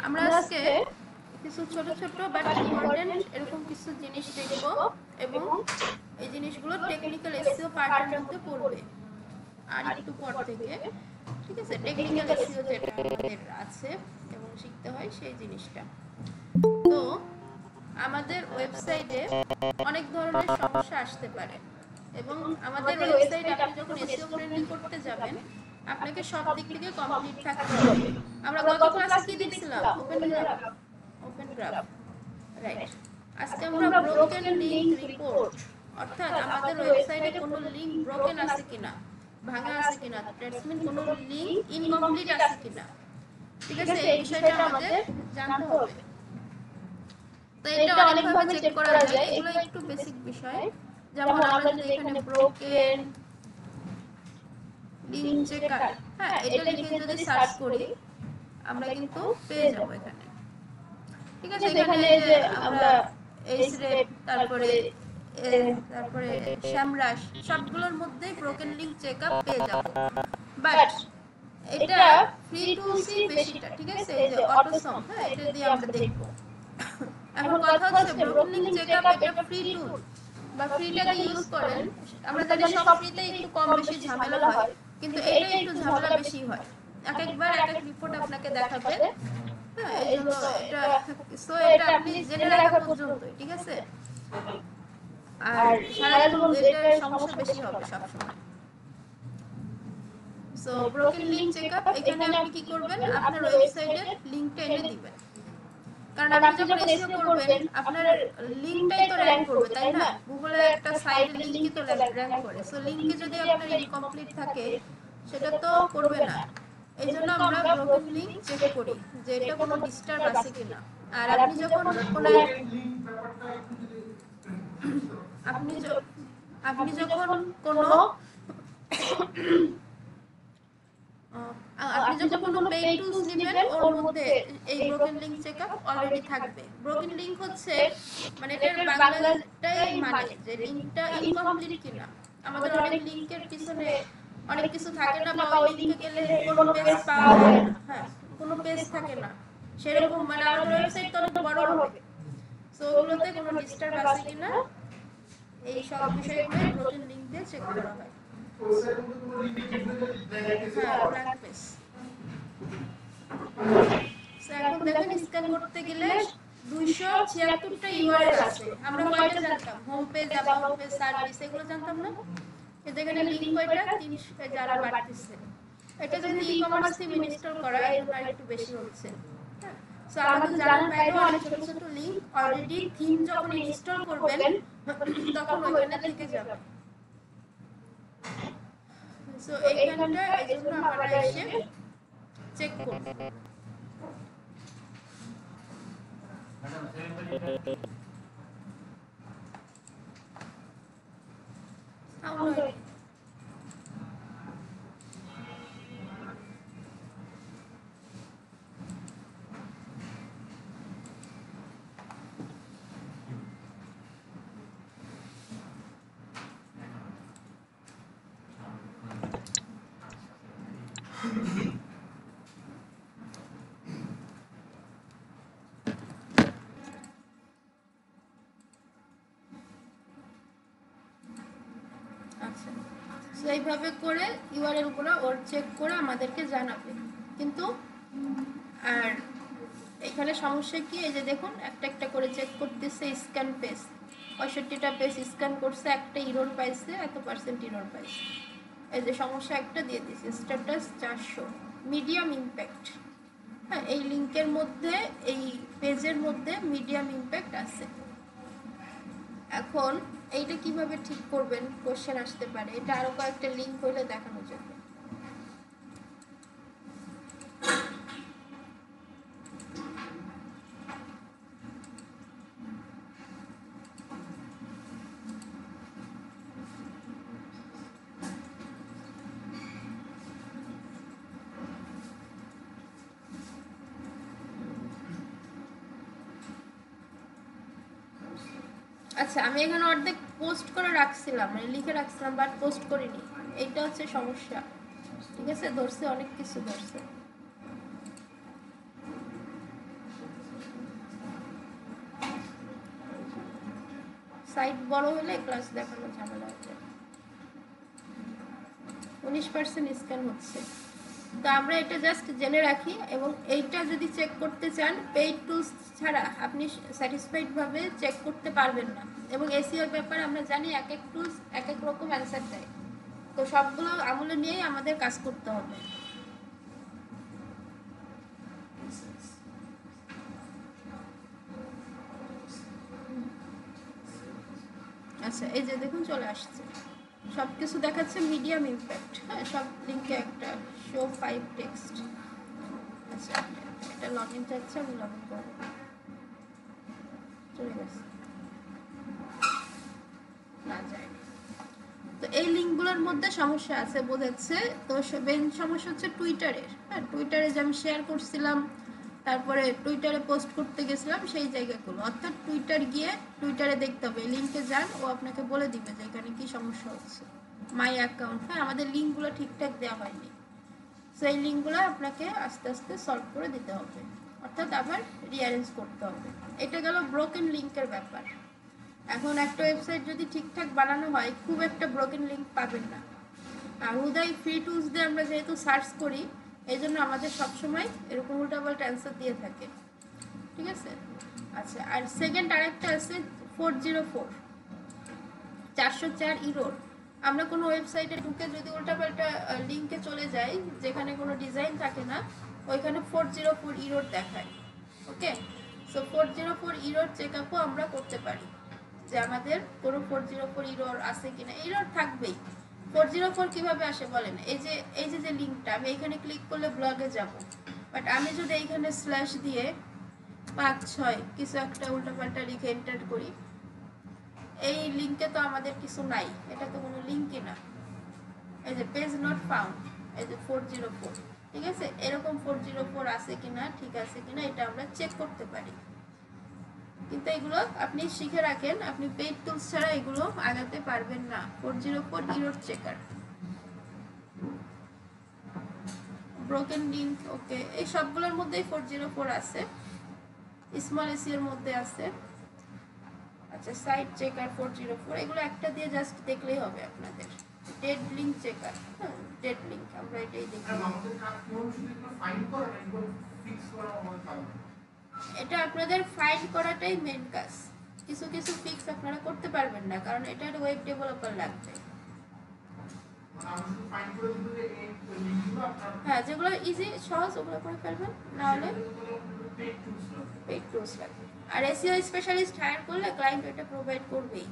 আমরা আজকে কিছু ছোট ছোট বাট ইম্পর্টেন্ট এরকম কিছু জিনিস দেখব এবং এই জিনিসগুলো টেকনিক্যাল এসইও পার্টের মধ্যে পড়বে আর একটু পর থেকে। ঠিক আছে, টেকনিক্যাল এসইও যেটা আমাদের আছে এবং শিখতে হয় সেই জিনিসটা। তো আমাদের ওয়েবসাইটে অনেক ধরনের সমস্যা আসতে পারে এবং আমাদের ওয়েবসাইট আপনি যখন এসইও ফ্রেন্ডলি করতে যাবেন আপনাকে সব দিক থেকে কমপ্লিট থাকতে হবে। আমরা গত ক্লাসে কি দেখছিলাম? Open graph, right. আজকে আমরা ব্রোকেন লিংক রিপোর্ট, অর্থাৎ আমাদের ওয়েবসাইটে কোনো লিংক ব্রোকেন আছে কিনা, ভাঙা আছে কিনা, দ্যাটস মিন কোনো লিংক ইনকমপ্লিট আছে কিনা। ঠিক আছে, এই বিষয়টা আমাদের জানতে হবে। তো এটা অনেকভাবে চেক করা যায়, এগুলো একটু বেসিক বিষয়। যেমন আমরা যদি এখানে ব্রোকেন লিংক চেকার, হ্যাঁ, এটা লিখে যদি সার্চ করি আমরা কিন্তু পেয়ে যাব এখানে। ঠিক আছে, এখানে যে আমরা এইচরেপ তারপরে শ্যামরাশ সবগুলোর মধ্যে ব্রোকেন লিংক চেকআপ পেয়ে যাব। বাট এটা ফ্রি টু সি বেশিটা, ঠিক আছে, এই যে অটোসম, হ্যাঁ, এটা দিয়ে আমরা দেখব। এখন কথা হচ্ছে ব্রোকেন লিংক চেকআপ এটা ফ্রি টুল বা ফ্রিটাকে ইউজ করেন। আমরা জানি সব ফ্রিতে একটু কম বেশি ঝামেলা হয়, কিন্তু এটা একটু ঝামেলা বেশি হয়। এক একবার এক এক রিপোর্ট আপনাকে দেখাবে, হ্যাঁ, এই জন্য এটা সো এটা আপনি জেনে রাখা পর্যন্তই, ঠিক আছে। আর সারা জীবন এটা সমস্যা বেশি হবে সবসময়। সো ব্রোকেন লিংক চেকআপ, এখানে আপনি কি করবেন, আপনার ওয়েবসাইটের লিংকটা এনে দিবেন। কারণ আপনি যখন এসইও করবেন আপনার লিংকটাই তো র‍্যাঙ্ক করবে, তাই না? গুগলে একটা সাইটের লিংকই তো র‍্যাঙ্ক করে। সো লিংকে যদি আপনার ইনকমপ্লিট থাকে সেটা তো করবে না। এইজন্য আমরা ব্রোকেন লিংক চেক করি যে এটা কোনো ডিস্টার্ব আছে কিনা। আর আপনি যখন কোনো আপনি যখন কোনো পেইড টুলস নেবেন ওর মধ্যে এই ব্রোকেন লিংক চেকআপ অলরেডি থাকবে। ব্রোকেন লিংক হচ্ছে মানে এটার বাংলাটাই মানে যে লিংকটা ইনকমপ্লিট কিনা। আমাদের অনেক লিংকের পিছনে অনেক কিছু থাকে না, বা ওই লিংকে গেলে কোনো পেজ পাওয়া যায় না, হ্যাঁ, কোনো পেজ থাকে না সেরকম, মানে আমাদের ওয়েবসাইট তো অনেক বড় হবে। সো ওগুলোতে কোনো ডিস্টার্ব আছে কিনা এই সব বিষয়গুলোই ব্রোকেন লিংক দিয়ে চেক করা হয়। হ্যাঁ, ব্ল্যাঙ্ক পেজ। এখন দেখেন স্ক্যান করতে গেলে 276টা ইউআরএল আছে। আমরা কয়টা জানতাম? Home page, about page, service, এগুলো জানতাম না। কিন্তু এখানে লিংক কয়টা? 300 যারা বাড়তেছে। এটা যদি ই-কমার্স থিম ইনস্টল করা এর জন্য আরেকটু বেশি হচ্ছে। সো আমাদের জানার বাইরেও অনেক ছোট ছোট লিংক অলরেডি থিম যখন ইনস্টল করবেন তখন ওইখানে থেকে যাবে। সো এইখানটা এজন্য আমরা এসে চেক করব। এইভাবে করে ইউআরএল গুলো ওর চেক করে আমাদেরকে জানাবে। কিন্তু আর এখানে সমস্যা কি, এই যে দেখুন একটা একটা করে চেক করতেছে। স্ক্যান পেজ 65টা পেজ স্ক্যান করছে, একটা এরর পাইছে, এত পার্সেন্ট এরর পাইছে। এই যে সমস্যা একটা দিয়ে দিয়েছে, স্ট্যাটাস 400, মিডিয়াম ইমপ্যাক্ট। হ্যাঁ, এই লিংকের মধ্যে এই পেজের মধ্যে মিডিয়াম ইমপ্যাক্ট আছে। এখন এইটা কিভাবে ঠিক করবেন কোশ্চেন আসতে পারে। এটা আরো কয়েকটা লিংক হইলে দেখানো যাবে। আচ্ছা, আমি এখানে অর্ধেক পোস্ট করে রাখছিলাম, মানে লিখে রাখছিলাম, বাট পোস্ট করিনি। এইটা হচ্ছে সমস্যা। ঠিক আছে, ধরছে, অনেক কিছু ধরছে। সাইট বড় হলে ক্লাস দেখানো ঝামেলা হয়ে যাবে। 19% স্ক্যান হচ্ছে। তো আমরা এটা জাস্ট জেনে রাখি, এবং এইটা যদি চেক করতে চান পেইড টুলস ছাড়া আপনি স্যাটিসফাইড ভাবে চেক করতে পারবেন না। এবং এসইওর ব্যাপারে আমরা জানি এক এক টুলস এক এক রকম অ্যান্সার দেয়, তো সবগুলো আমলে নিয়েই আমাদের কাজ করতে হবে। আচ্ছা, এই যে দেখুন চলে আসছে, সব কিছু দেখাচ্ছে মিডিয়াম ইম্প্যাক্ট। হ্যাঁ, সব লিঙ্কে একটা শো 5 টেক্সট। আচ্ছা, এটা লগ ইন চাচ্ছে, আমি লগ ইন করবো। চলে গেছে, না যায়নি। তো এই লিঙ্কগুলোর মধ্যে সমস্যা আছে বোঝাচ্ছে। তো মেন সমস্যা হচ্ছে টুইটারের। হ্যাঁ, টুইটারে যে আমি শেয়ার করছিলাম, তারপরে টুইটারে পোস্ট করতে গেছিলাম, সেই জায়গাগুলো। অর্থাৎ টুইটার গিয়ে টুইটারে দেখতে হবে, লিঙ্কে যান, ও আপনাকে বলে দিবে যে এখানে কি সমস্যা হচ্ছে। মাই অ্যাকাউন্ট, হ্যাঁ, আমাদের লিঙ্কগুলো ঠিকঠাক দেওয়া হয়নি, সেই লিঙ্কগুলো আপনাকে আস্তে আস্তে সলভ করে দিতে হবে, অর্থাৎ আবার রিঅ্যারেঞ্জ করতে হবে। এটা গেল ব্রোকেন লিঙ্কের ব্যাপার। এখন একটা ওয়েবসাইট যদি ঠিকঠাক বানানো হয়, খুব একটা ব্রোকেন লিঙ্ক পাবেন না। আর হুদাই ফ্রি টুলস দিয়ে আমরা যেহেতু সার্চ করি, এই জন্য আমাদের সবসময় এরকম উল্টাপাল্টা অ্যান্সার দিয়ে থাকে, ঠিক আছে। আচ্ছা, আর সেকেন্ড আরেকটা আছে 404, 404 ইরোর। আমরা কোনো ওয়েবসাইটে ঢুকে যদি উল্টাপাল্টা লিঙ্কে চলে যাই যেখানে কোনো ডিজাইন থাকে না, ওইখানে 404 ইরোর দেখায়। ওকে, সো 404 ইরোর চেক আপও আমরা করতে পারি, যে আমাদের কোনো 404 ইরোর আছে কিনা। ইরোর থাকবেই। 404 কিভাবে আসে বলেন, এই যে লিঙ্কটা আমি এখানে ক্লিক করলে ব্লগে যাব, বাট আমি যদি এইখানে স্ল্যাশ দিয়ে 5-6 কিছু একটা উল্টাপাল্টা লিখে এন্টার করি, এই লিঙ্কে তো আমাদের কিছু নাই, এটা তো কোনো লিঙ্কই না। এই যে পেজ নট ফাউন্ড, এই যে 404, ঠিক আছে। এরকম 404 আছে কিনা, ঠিক আছে কিনা, এটা আমরা চেক করতে পারি। কিন্তু এগুলো আপনি শিখে রাখেন, আপনি পেইড টুলস ছাড়া এগুলো আগাতে পারবেন না। 404 ইরোর চেকার, ব্রোকেন লিঙ্ক, ওকে, এই সবগুলোর মধ্যেই 404 আছে, স্মল এসির মধ্যে আছে। আচ্ছা, সাইট চেকার 404, এগুলো একটা দিয়ে জাস্ট দেখলেই হবে আপনাদের। ডেড লিঙ্ক চেকার, হ্যাঁ, ডেড লিঙ্ক আমরা এটাই দেখি। এটা আপনাদের ফাইন্ড করাটাই মেন কাজ। কিছু কিছু ফিক্স আপনারা করতে পারবেন না, কারণ এটার ওয়েব ডেভেলপার লাগবে। হ্যাঁ, যেগুলো ইজি সহজ ওগুলো করে ফেলবেন, না হলে পেইড টুলস লাগবে। আর এসইও স্পেশালিস্ট হায়ার করলে ক্লায়েন্ট এটা প্রোভাইড করবেই।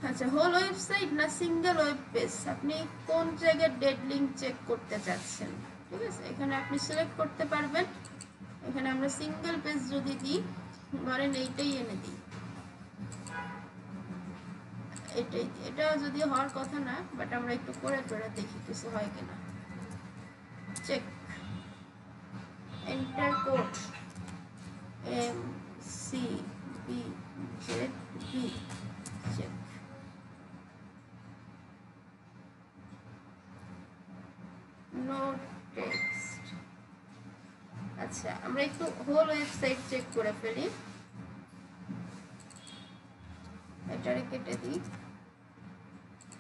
আচ্ছা, হোল ওয়েবসাইট না সিঙ্গেল ওয়েব পেজ, আপনি কোন জায়গায় ডেড লিঙ্ক চেক করতে চাচ্ছেন, ঠিক আছে। এখানে আপনি সিলেক্ট করতে পারবেন। এখানে আমরা সিঙ্গেল পেজ যদি দিই, ধরেন এইটাই এনে দিই, এটাই, এটা যদি হওয়ার কথা না, বাট আমরা একটু করে করে দেখি কিছু হয় কিনা। Check, enter code MCBZB, check. No text. আচ্ছা, আমরা একটু হোল ওয়েবসাইট চেক করে ফেলি, এটারে কেটে দিই।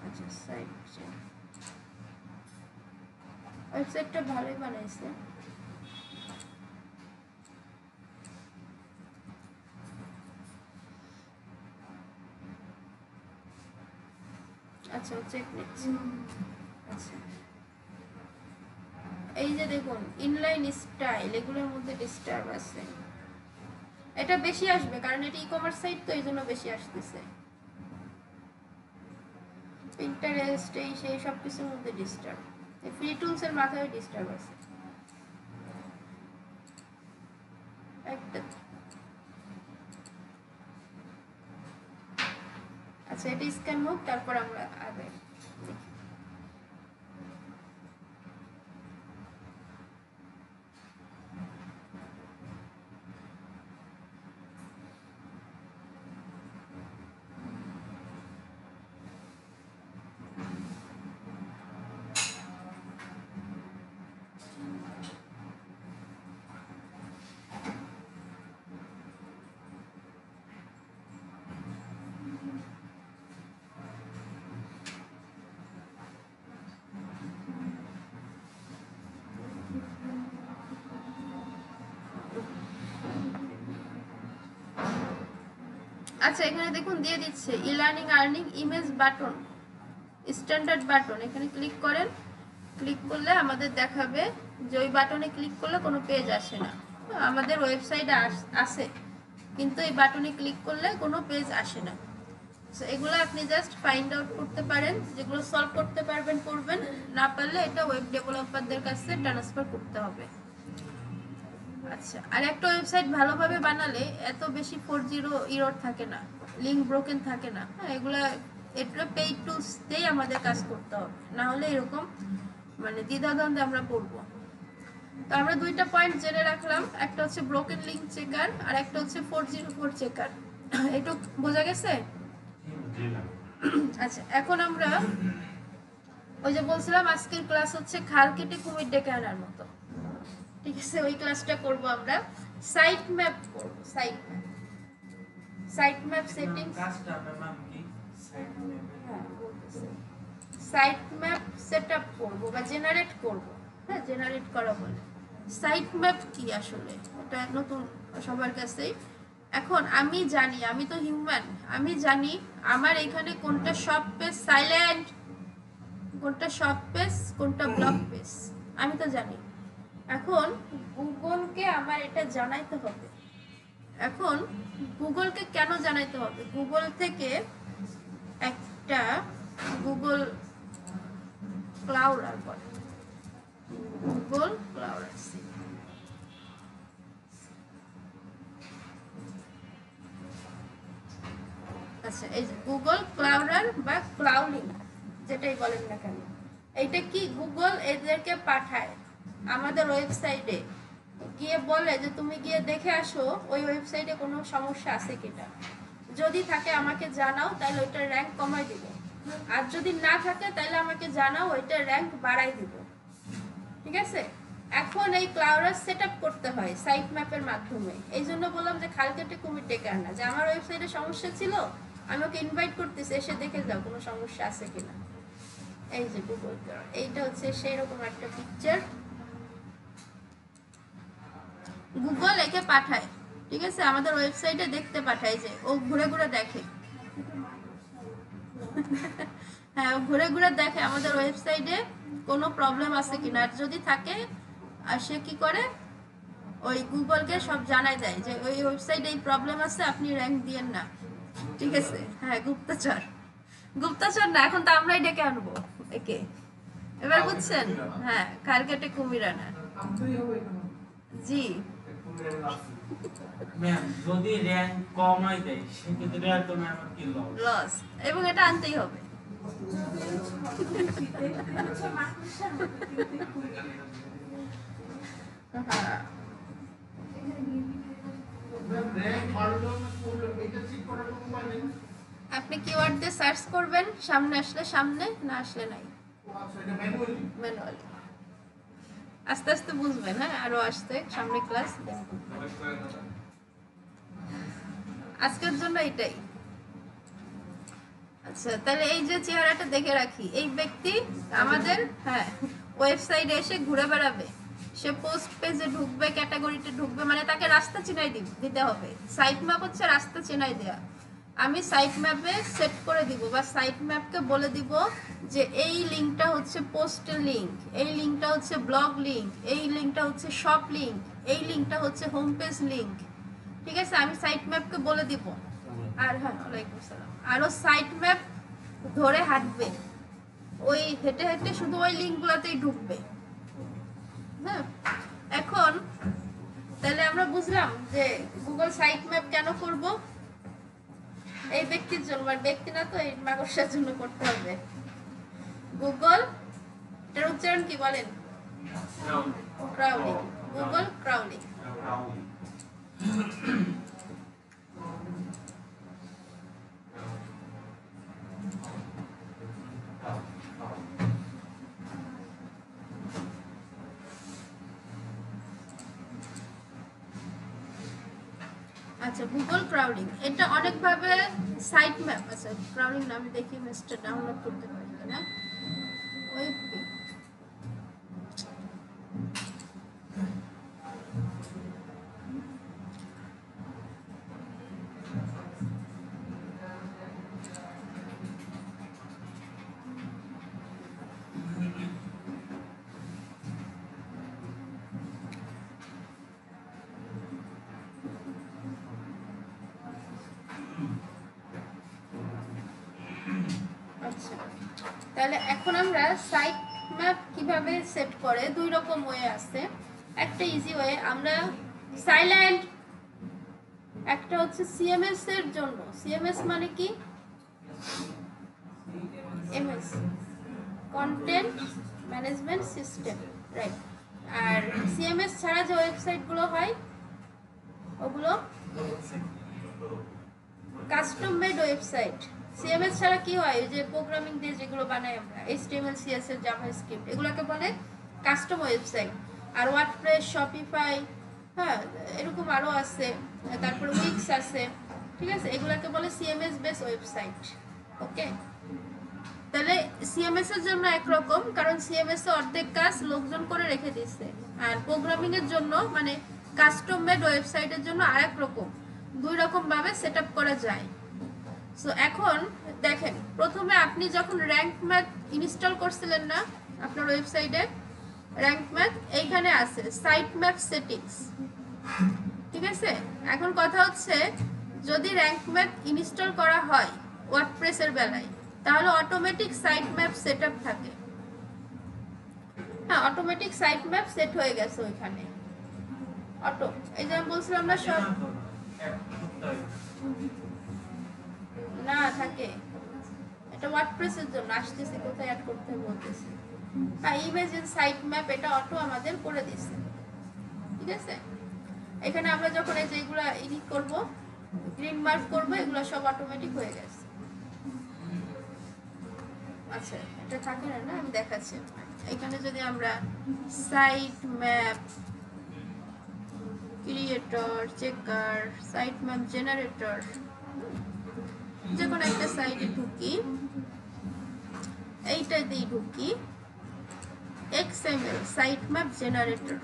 আচ্ছা, সাইট চেক, ওয়েবসাইটটা ভালোই বানাইছে। আচ্ছা, চেক নিচ্ছি। আচ্ছা, এই যে দেখুন ইনলাইন স্টাইল, এগুলোর মধ্যে ডিস্টার্ব আছে। এটা বেশি আসবে কারণ এটা ই-কমার্স সাইট, তো এই জন্য বেশি আসতেছে। পিন্টারেস্ট, এই সেই সব কিছুর মধ্যে ডিস্টার্ব, এই ফ্রি টুলসের মাথায় ডিস্টার্ব আছে একটা। আচ্ছা, এটা স্ক্যান হোক, তারপর আমরা আগে দেখি। আচ্ছা এখানে দেখুন দিয়ে দিচ্ছে e learning earning image button, standard button. এখানে ক্লিক করেন, ক্লিক করলে আমাদের দেখাবে যে ওই বাটনে ক্লিক করলে কোনো পেজ আসে না। আমাদের ওয়েবসাইটে আসে, কিন্তু এই বাটনে ক্লিক করলে কোনো পেজ আসে না। এগুলো আপনি জাস্ট ফাইন্ড আউট করতে পারেন, যেগুলো সলভ করতে পারবেন করবেন, না পারলে এটা ওয়েব ডেভেলপারদের কাছে ট্রান্সফার করতে হবে। আচ্ছা, আর একটা ওয়েবসাইট ভালোভাবে বানালে এত বেশি 4.0 এরর থাকে না, লিঙ্ক ব্রোকেন থাকে না। এগুলা এটা পেইড টুলস দিয়েই আমাদের কাজ করতে হবে, না হলে এরকম মানে দ্বিধাদ্বন্দ্বে আমরা পড়বো। তো আমরা দুইটা পয়েন্ট জেনে রাখলাম, একটা হচ্ছে ব্রোকেন লিঙ্ক চেকার আর একটা হচ্ছে 404 চেকার। একটু বোঝা গেছে? আচ্ছা এখন আমরা ওই যে বলছিলাম আজকের ক্লাস হচ্ছে খাল কেটে কুমির ডেকে আনার মতো, ঠিক আছে? ওই ক্লাসটা করব আমরা। সাইট ম্যাপ করব, site map, site map settings, site map setup করব বা জেনারেট করব। হ্যাঁ, জেনারেট করা বলে। সাইট ম্যাপ কি আসলে, এটা নতুন সবার কাছেই। এখন আমি জানি, আমি তো হিউম্যান, আমি জানি আমার এখানে কোনটা শপ পেজ সাইলেন্ট, কোনটা শপ পেজ, কোনটা ব্লক পেজ, আমি তো জানি। এখন গুগলকে আমার এটা জানাইতে হবে। এখন গুগলকে কেন জানাইতে হবে? গুগল থেকে একটা গুগল ক্লাউড বলে, গুগল ক্লাউড আছে। আচ্ছা, এই যে গুগল ক্লাউডার বা ক্লাউডিং যেটাই বলেন না কেন, এইটা কি গুগল এদেরকে পাঠায় আমাদের ওয়েবসাইটে, গিয়ে বলে যে তুমি গিয়ে দেখে আসো ওই ওয়েবসাইটে কোনো সমস্যা আছে কিনা, যদি থাকে আমাকে জানাও, তাহলে ওইটার র্যাঙ্ক কমাই দিব, আর যদি না থাকে তাহলে আমাকে জানাও, ওইটার র্যাঙ্ক বাড়াই দিব। ঠিক আছে? এখন এই ক্লাউডার সেটআপ করতে হয় সাইট ম্যাপের মাধ্যমে। এই জন্য বললাম যে খাল কেটে কুমির ডেকে আনা, যে আমার ওয়েবসাইটে সমস্যা ছিল, আমি ওকে ইনভাইট করতেছি এসে দেখে যাও কোনো সমস্যা আছে কিনা। এই যে গুগল ক্লাউড, এইটা হচ্ছে সেই রকম একটা পিকচার। গুগল একে পাঠায়, ঠিক আছে, আমাদের ওয়েবসাইটে দেখতে পাঠায়, যে ও ঘুরে ঘুরে দেখে। হ্যাঁ, ও ঘুরে ঘুরে দেখে আমাদের ওয়েবসাইটে কোনো প্রবলেম আছে কিনা, আর যদি থাকে আর সে কি করে ওই গুগলকে সব জানাই দেয় যে ওই ওয়েবসাইটে এই প্রবলেম আছে, আপনি র্যাঙ্ক দিয়েন না। ঠিক আছে? হ্যাঁ, গুপ্তচর, গুপ্তচর না, এখন তো আমরাই ডেকে আনবো একে। এবার বুঝছেন? হ্যাঁ, খাল কেটে কুমির আনা। জি, ম্যাম যদি র‍্যাঙ্ক কমাই দেয় সেক্ষেত্রে আর তো ম্যাম কি লস, এবং এটা আনতেই হবে। হ্যাঁ, আপনি কিওয়ার্ড দিয়ে সার্চ করবেন, সামনে আসলে সামনে, না আসলে নাই। ম্যানুয়ালি আস্তে আস্তে বুঝবেন। হ্যাঁ, আরো আসতে সামনে ক্লাস। আজকের জন্য এটাই। আচ্ছা, তাহলে এই যে চেহারাটা দেখে রাখি, এই ব্যক্তি আমাদের হ্যাঁ ওয়েবসাইটে এসে ঘুরে বেড়াবে, সে পোস্ট পেজে ঢুকবে, ক্যাটাগরিতে ঢুকবে, মানে তাকে রাস্তা চিনাই দিতে হবে। সাইট ম্যাপ হচ্ছে রাস্তা চিনাই দেয়া। আমি সাইট ম্যাপে সেট করে দিব, বা সাইট ম্যাপকে বলে দিব যে এই লিঙ্কটা হচ্ছে পোস্টের লিঙ্ক, এই লিঙ্কটা হচ্ছে ব্লগ লিঙ্ক, এই লিঙ্কটা হচ্ছে শপ লিঙ্ক, এই লিঙ্কটা হচ্ছে হোম পেজ লিঙ্ক। ঠিক আছে? আমি সাইট ম্যাপকে বলে দিব। আর হ্যাঁ, ওয়ালাইকুম আসসালাম। আরো সাইট ম্যাপ ধরে হাঁটবে, ওই হেঁটে হেঁটে শুধু ওই লিঙ্কগুলোতেই ঢুকবে। হ্যাঁ, এখন তাহলে আমরা বুঝলাম যে গুগল সাইট ম্যাপ কেন করব, এই ব্যক্তির জন্য, আর ব্যক্তি না তো, এই মাকড়সার জন্য করতে হবে। গুগল এর উচ্চারণ কি বলেন? Crawling, Google crawling. আচ্ছা, গুগল ক্রাউডিং এটা অনেকভাবে সাইট ম্যাপ। আচ্ছা, ক্রাউডিং নামে দেখি মেসটা ডাউনলোড করতে পারি না। ওই তাহলে এখন আমরা সাইট ম্যাপ কিভাবে সেট করে দুই রকম ওয়ে আছে। একটা ইজি ওয়ে, আমরা সাইল্যান্ড, একটা হচ্ছে সিএমএস এর জন্য। সিএমএস মানে কি? MS, content management system, right. আর সিএমএস ছাড়া যে ওয়েবসাইটগুলো হয় ওগুলো কাস্টম মেড ওয়েবসাইট। সিএমএস ছাড়া কি হয়, যে প্রোগ্রামিং দিয়ে যেগুলো বানাই আমরা, এইচটিএমএল সিএসএস জাভাস্ক্রিপ্ট, এগুলোকে বলে কাস্টম ওয়েবসাইট। আর ওয়ার্ডপ্রেস, শপিফাই, হ্যাঁ এরকম আরও আছে, তারপরে উইক্স আছে, ঠিক আছে, এগুলোকে বলে সিএমএস বেস ওয়েবসাইট। ওকে, তাহলে সিএমএস এর জন্য একরকম, কারণ সিএমএস এ অর্ধেক কাজ লোকজন করে রেখে দিচ্ছে, আর প্রোগ্রামিং এর জন্য মানে কাস্টম মেড ওয়েবসাইটের জন্য আরেক রকম, দুই রকম ভাবে সেটআপ করা যায়। সো এখন দেখেন, প্রথমে আপনি যখন র্যাঙ্ক ম্যাথ ইনস্টল করছিলেন না আপনার ওয়েবসাইটে, র্যাঙ্ক ম্যাথ এইখানে আছে সাইট ম্যাপ সেটিংস, ঠিক আছে। এখন কথা হচ্ছে, যদি র্যাঙ্ক ম্যাথ ইনস্টল করা হয় ওয়ার্ডপ্রেসের বেলায়, তাহলে অটোমেটিক সাইট ম্যাপ সেটআপ থাকে। হ্যাঁ, অটোমেটিক সাইট ম্যাপ সেট হয়ে গেছে ওইখানে, অটো। এই যে আমি বলছিলাম না সব না থাকে, এটা ওয়ার্ডপ্রেসের জন্য আসতেছে, কোথায় অ্যাড করতে বলতেছে। হ্যাঁ, ইমেজ ইন সাইট ম্যাপ এটা অটো আমাদের করে দিছে, ঠিক আছে। এখানে আমরা যখন এই যে এগুলো এডিট করব, গ্রিন মার্ক করব, এগুলো সব অটোমেটিক হয়ে গেছে। আচ্ছা, এটা থাকে না, আমি দেখাচ্ছি। এখানে যদি আমরা site map creator, checker, site map generator, যে কোনো একটা সাইটে ঢুকি, এইটাতেই ঢুকি, XML সাইট ম্যাপ জেনারেটর,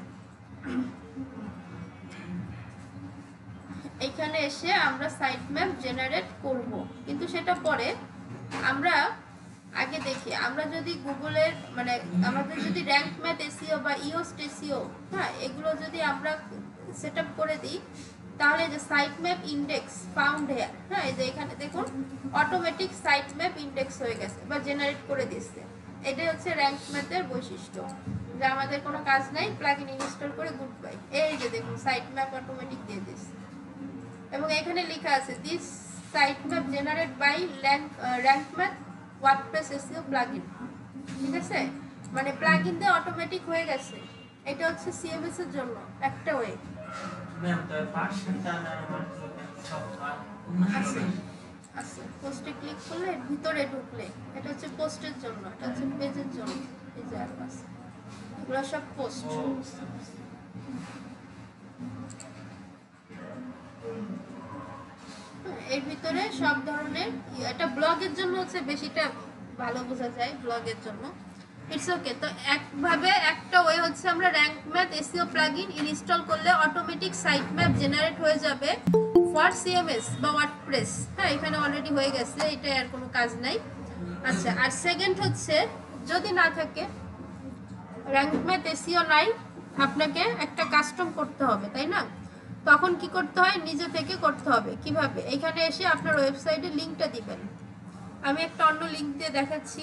এখানে এসে আমরা সাইট ম্যাপ জেনারেট করব, কিন্তু সেটা পরে। আমরা আগে দেখি, আমরা যদি গুগলের মানে আমাদের যদি র্যাঙ্ক ম্যাথ এসইও বা ইওস্ট এসইও, হ্যাঁ এগুলো যদি আমরা সেটআপ করে দিই, তাহলে যে site map index found here, হ্যাঁ এই যে এখানে দেখুন অটোমেটিক সাইট ম্যাপ ইন্ডেক্স হয়ে গেছে বা জেনারেট করে দিচ্ছে। এটাই হচ্ছে র্যাঙ্ক ম্যাথের বৈশিষ্ট্য, যে আমাদের কোনো কাজ নাই, প্লাগইন ইনস্টল করে গুড বাই। এই যে দেখুন সাইট ম্যাপ অটোমেটিক দিয়ে দিচ্ছে, এবং এখানে লেখা আছে this site map generate by Rank Math WordPress SEO plugin, ঠিক আছে, মানে প্লাগইন দিয়ে অটোমেটিক হয়ে গেছে। এটা হচ্ছে সিএমএস এর জন্য একটা ওয়ে। আচ্ছা, পোস্টে ক্লিক করলে ভিতরে ঢুকলে এটা হচ্ছে পোস্টের জন্য, এটা হচ্ছে পেজের জন্য। এই যে আর আছে, এগুলো সব পোস্ট। এর ভিতরে সব ধরনের, এটা ব্লগের জন্য হচ্ছে বেশিটা ভালো বোঝা যায়, ব্লগের জন্য ইটস ওকে। তো একভাবে একটা ওয়ে হচ্ছে, আমরা rank math SEO plugin install করলে অটোমেটিক সাইট ম্যাপ জেনারেট হয়ে যাবে ফর সিএমএস বা ওয়ার্ডপ্রেস। হ্যাঁ, এখানে অলরেডি হয়ে গেছে, এটা আর কোনো কাজ নাই। আচ্ছা, আর সেকেন্ড হচ্ছে, যদি না থাকে র্যাঙ্ক ম্যাথ এসইও নাই, আপনাকে একটা কাস্টম করতে হবে, তাই না? তখন কি করতে হয়, নিজে থেকে করতে হবে। কিভাবে? এখানে এসে আপনার ওয়েবসাইটে লিংকটা দিবেন। আমি একটা অন্য লিংক দিয়ে দেখাচ্ছি,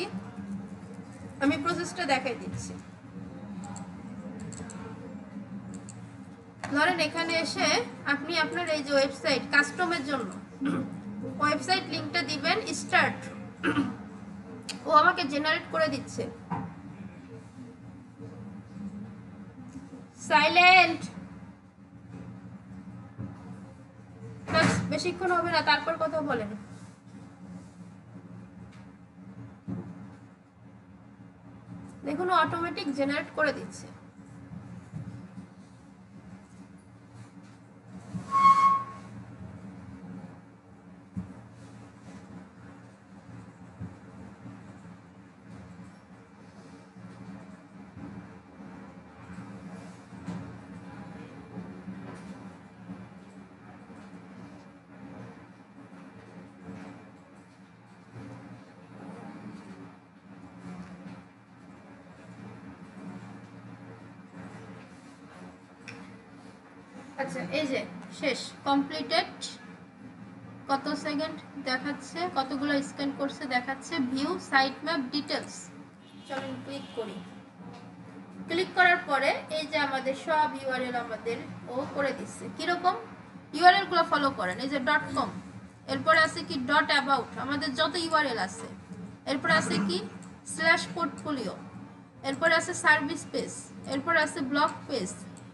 আমি প্রসেসটা দেখাই দিচ্ছি। ধরেন এখানে এসে আপনি আপনার এই যে ওয়েবসাইট কাস্টমের জন্য ওয়েবসাইট লিংকটা দিবেন, স্টার্ট, ও আমাকে জেনারেট করে দিচ্ছে। সাইলেন্ট, বেশিক্ষণ হবে না, তারপর কথা বলেন। দেখুন অটোমেটিক জেনারেট করে দিচ্ছে। আচ্ছা, এই যে শেষ, কমপ্লিটেড কত সেকেন্ড দেখাচ্ছে, কতগুলো স্ক্যান করছে দেখাচ্ছে। ভিউ সাইট ম্যাপ ডিটেলস, চলুন ক্লিক করি। ক্লিক করার পরে এই যে আমাদের সব ইউআরএল আমাদের ও করে দিচ্ছে। কিরকম ইউআরএল গুলো ফলো করেন, এই যে .com, এরপরে আছে কি .about, আমাদের যত ইউআরএল আছে। এরপরে আছে কি /portfolio, এরপরে আছে সার্ভিস পেজ, এরপরে আছে blog page,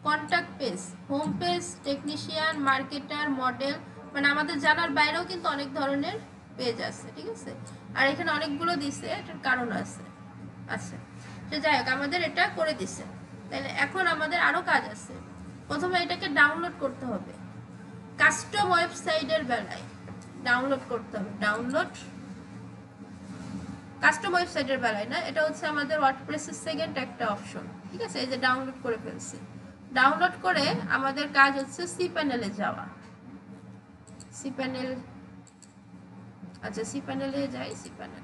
contact page, home page, technician, marketer, model, মানে আমাদের জানার বাইরেও কিন্তু অনেক ধরনের পেজ আছে, ঠিক আছে। আর এখানে অনেকগুলো দিছে, এটার কারণ আছে। আচ্ছা, তো যাই হোক আমাদের এটা করে দিছে। তাহলে এখন আমাদের আরো কাজ আছে। প্রথমে এটাকে ডাউনলোড করতে হবে। কাস্টম ওয়েবসাইটের বেলায় ডাউনলোড করতে হবে। ডাউনলোড কাস্টম ওয়েবসাইটের বেলায় না, এটা হচ্ছে আমাদের ওয়ার্ডপ্রেসের সেকেন্ড একটা অপশন, ঠিক আছে। এই যে ডাউনলোড করে ফেলছি। ডাউনলোড করে আমাদের কাজ হচ্ছে সি প্যানেলে যাওয়া। সি প্যানেল, আচ্ছা সি প্যানেলে যাই। সি প্যানেল,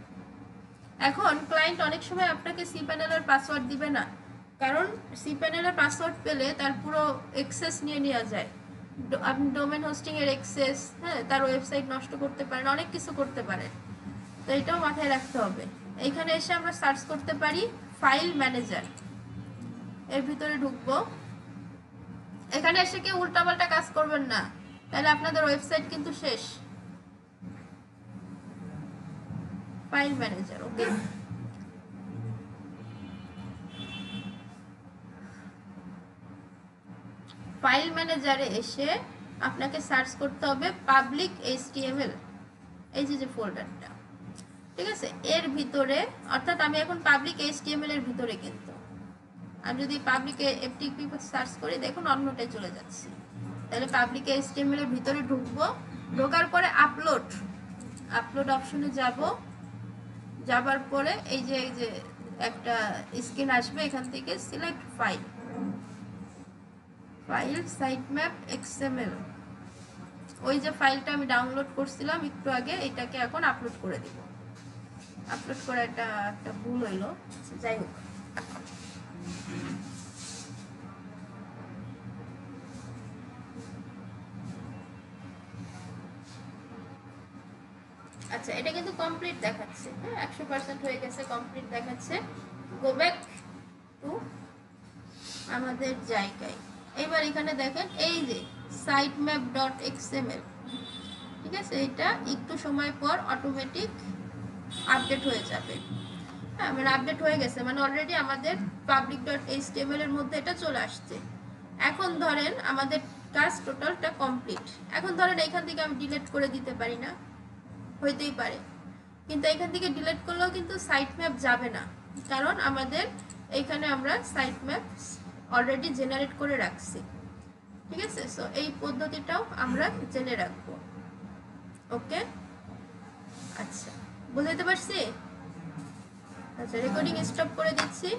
এখন ক্লায়েন্ট অনেক সময় আপনাকে সি প্যানেলের পাসওয়ার্ড দিবে না, কারণ সি প্যানেলের পাসওয়ার্ড পেলে তার পুরো অ্যাক্সেস নিয়ে নেওয়া যায়। আপনি ডোমেন হোস্টিং এর অ্যাক্সেস, হ্যাঁ, তার ওয়েবসাইট নষ্ট করতে পারেন, অনেক কিছু করতে পারেন। তো এটাও মাথায় রাখতে হবে। এইখানে এসে আমরা সার্চ করতে পারি ফাইল ম্যানেজার, এর ভিতরে ঢুকবো। এখানে এসে কেউ উল্টাপাল্টা কাজ করবেন না, তাহলে আপনাদের ওয়েবসাইট কিন্তু শেষ। ফাইল ম্যানেজার, ওকে। ফাইল ম্যানেজারে এসে আপনাকে সার্চ করতে হবে পাবলিক এইচটিএমএল, এই যে ফোল্ডারটা, ঠিক আছে। এর ভিতরে, অর্থাৎ আমি এখন পাবলিক এইচটিএমএল এর ভিতরে, কিন্তু আমি যদি পাবলিক এফটিপি সার্চ করি দেখুন অন্যটায় চলে যাচ্ছে। তাহলে পাবলিক এইচটিএমএল এর ভিতরে ঢুকবো। ঢোকার পরে আপলোড অপশনে যাব। যাবার পরে এই যে একটা স্ক্রিন আসবে, এখান থেকে সিলেক্ট ফাইল সাইটম্যাপ এক্সএমএল, ওই যে ফাইলটা আমি ডাউনলোড করছিলাম একটু আগে, এটাকে এখন আপলোড করে দিব। আপলোড করা একটা ভুল হইলো, যাই হোক। আচ্ছা, এটা কিন্তু কমপ্লিট দেখাচ্ছে, হ্যাঁ 100% হয়ে গেছে, কমপ্লিট দেখাচ্ছে। গো ব্যাক টু আমাদের জায়গায়। এবার এখানে দেখেন এই যে sitemap.xml, ঠিক আছে। এটা একটু সময় পর অটোমেটিক আপডেট হয়ে যাবে। হ্যাঁ, মানে আপডেট হয়ে গেছে, মানে অলরেডি আমাদের public.html এর মধ্যে এটা চলে আসছে। এখন ধরেন আমাদের কাজ টোটালটা কমপ্লিট। এখন ধরেন এখান থেকে আমি ডিলিট করে দিতে পারি না, হইতেই পারে, কিন্তু এখান থেকে ডিলিট করলেও কিন্তু সাইট ম্যাপ যাবে না, কারণ আমাদের এইখানে আমরা সাইট ম্যাপ অলরেডি জেনারেট করে রাখছি, ঠিক আছে। সো এই পদ্ধতিটাও আমরা জেনে রাখবো, ওকে। আচ্ছা, বুঝতে পারছি। আচ্ছা, রেকর্ডিং স্টপ করে দিচ্ছি।